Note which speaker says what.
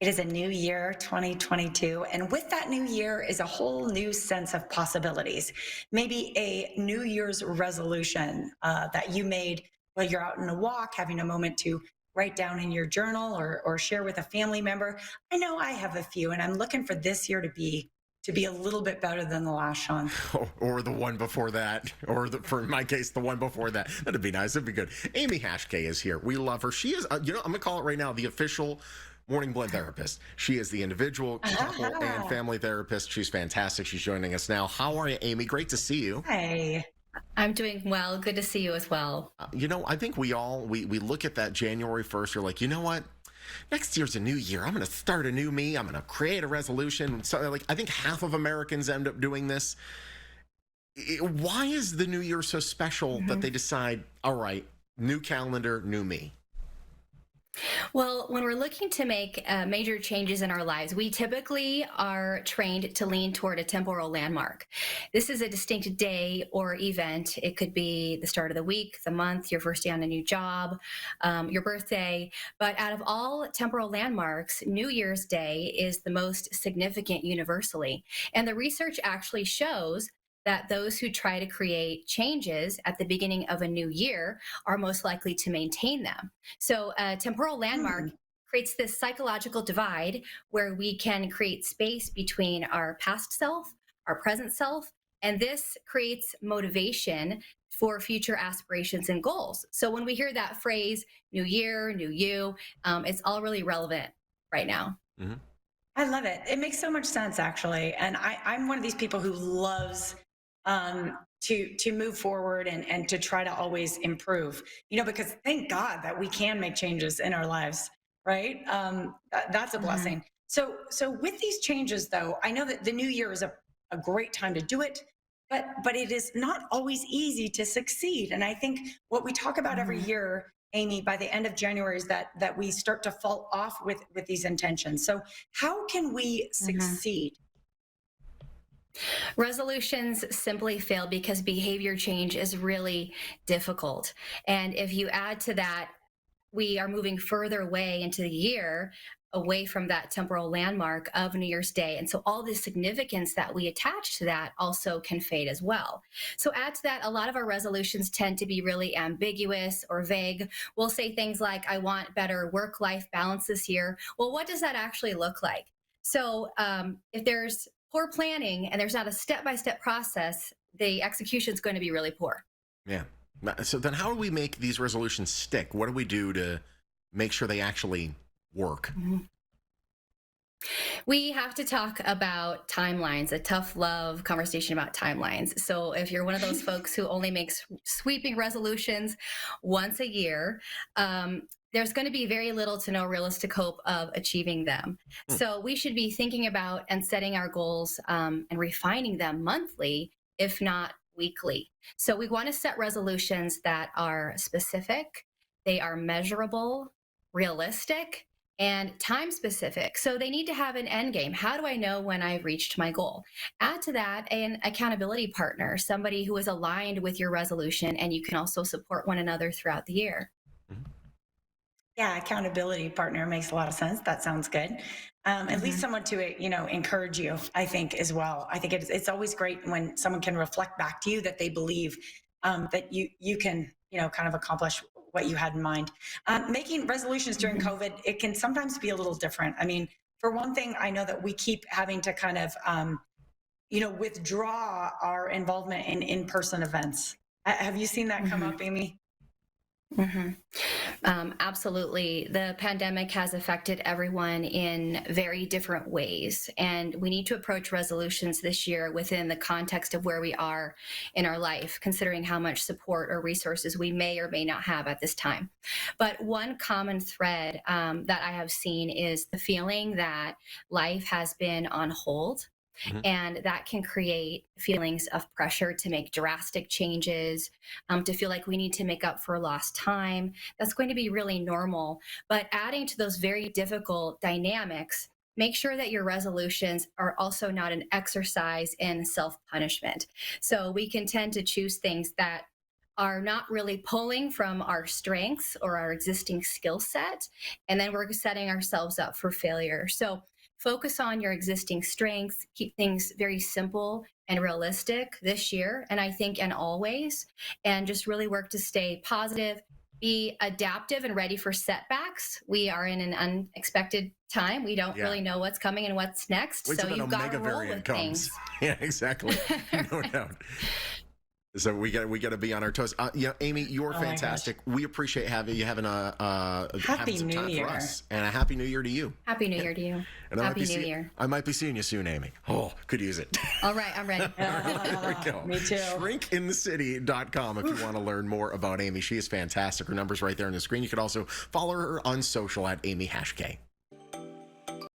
Speaker 1: It is a new year, 2022. And with that new year is a whole new sense of possibilities. Maybe a New Year's resolution that you made while you're out on a walk, having a moment to write down in your journal or share with a family member. I know I have a few, and I'm looking for this year to be a little bit better than the last, Sean.
Speaker 2: Or the one before that, or for in my case, the one before that. That'd be nice. That'd be good. Amy Hashke is here. We love her. She is, I'm gonna call it right now, the official Morning Blend therapist. She is the individual, couple, and family therapist. She's fantastic. She's joining us now. How are you, Amy? Great to see you.
Speaker 1: Hey.
Speaker 3: I'm doing well. Good to see you as well.
Speaker 2: I think we look at that January 1st. You're like, you know what? Next year's a new year. I'm going to start a new me. I'm going to create a resolution. So, I think half of Americans end up doing this. Why is the new year so special that they decide, all right, new calendar, new me?
Speaker 3: Well, when we're looking to make major changes in our lives, we typically are trained to lean toward a temporal landmark. This is a distinct day or event. It could be the start of the week, the month, your first day on a new job, your birthday. But out of all temporal landmarks, New Year's Day is the most significant universally. And the research actually shows that those who try to create changes at the beginning of a new year are most likely to maintain them. So a temporal landmark creates this psychological divide where we can create space between our past self, our present self, and this creates motivation for future aspirations and goals. So when we hear that phrase, new year, new you, it's all really relevant right now.
Speaker 2: Mm-hmm.
Speaker 1: I love it. It makes so much sense, actually. And I'm one of these people who loves to move forward and to try to always improve. Because thank God that we can make changes in our lives, right? That's a blessing. So with these changes, though, I know that the new year is a great time to do it, but it is not always easy to succeed. And I think what we talk about every year, Amy, by the end of January is that we start to fall off with these intentions. So how can we succeed?
Speaker 3: Resolutions simply fail because behavior change is really difficult. And if you add to that, we are moving further away into the year, away from that temporal landmark of New Year's Day. And so all the significance that we attach to that also can fade as well. So add to that, a lot of our resolutions tend to be really ambiguous or vague. We'll say things like, I want better work-life balance this year. Well, what does that actually look like? So if there's poor planning and there's not a step-by-step process, the execution is going to be really poor.
Speaker 2: Yeah. So then how do we make these resolutions stick? What do we do to make sure they actually work?
Speaker 3: We have to talk about timelines, a tough love conversation about timelines. So if you're one of those folks who only makes sweeping resolutions once a year, there's going to be very little to no realistic hope of achieving them. So we should be thinking about and setting our goals and refining them monthly, if not weekly. So we want to set resolutions that are specific, they are measurable, realistic, and time specific. So they need to have an end game. How do I know when I've reached my goal? Add to that an accountability partner, somebody who is aligned with your resolution, and you can also support one another throughout the year.
Speaker 1: Yeah, accountability partner makes a lot of sense. That sounds good. At least someone to encourage you, I think, as well. I think it's always great when someone can reflect back to you that they believe that you can kind of accomplish what you had in mind. Making resolutions during COVID, it can sometimes be a little different. I mean, for one thing, I know that we keep having to kind of withdraw our involvement in in-person events. Have you seen that come up, Amy?
Speaker 3: Absolutely. The pandemic has affected everyone in very different ways. And we need to approach resolutions this year within the context of where we are in our life, considering how much support or resources we may or may not have at this time. But one common thread that I have seen is the feeling that life has been on hold. And that can create feelings of pressure to make drastic changes, to feel like we need to make up for lost time. That's going to be really normal. But adding to those very difficult dynamics, make sure that your resolutions are also not an exercise in self punishment. So we can tend to choose things that are not really pulling from our strengths or our existing skill set. And then we're setting ourselves up for failure. So focus on your existing strengths, keep things very simple and realistic this year. And I think, and always, and just really work to stay positive, be adaptive and ready for setbacks. We are in an unexpected time. We don't really know what's coming and what's next.
Speaker 2: Wait
Speaker 3: So
Speaker 2: till
Speaker 3: you've
Speaker 2: that
Speaker 3: got to
Speaker 2: Omega
Speaker 3: roll
Speaker 2: variant
Speaker 3: with
Speaker 2: comes.
Speaker 3: things.
Speaker 2: Yeah, exactly. No doubt. So we got to be on our toes. Amy, you're
Speaker 1: Oh my
Speaker 2: fantastic. We appreciate you having
Speaker 1: Happy
Speaker 2: having some
Speaker 1: New
Speaker 2: time
Speaker 1: Year.
Speaker 2: for us, and a happy New Year to you.
Speaker 3: Happy New Year to you.
Speaker 2: And
Speaker 3: Happy New Year.
Speaker 2: I might be seeing you soon, Amy. Oh, could use it.
Speaker 3: All right, I'm ready.
Speaker 2: There we go.
Speaker 1: Me too.
Speaker 2: Shrinkinthecity.com if you want to learn more about Amy. She is fantastic. Her number's right there on the screen. You could also follow her on social at Amy Hashk.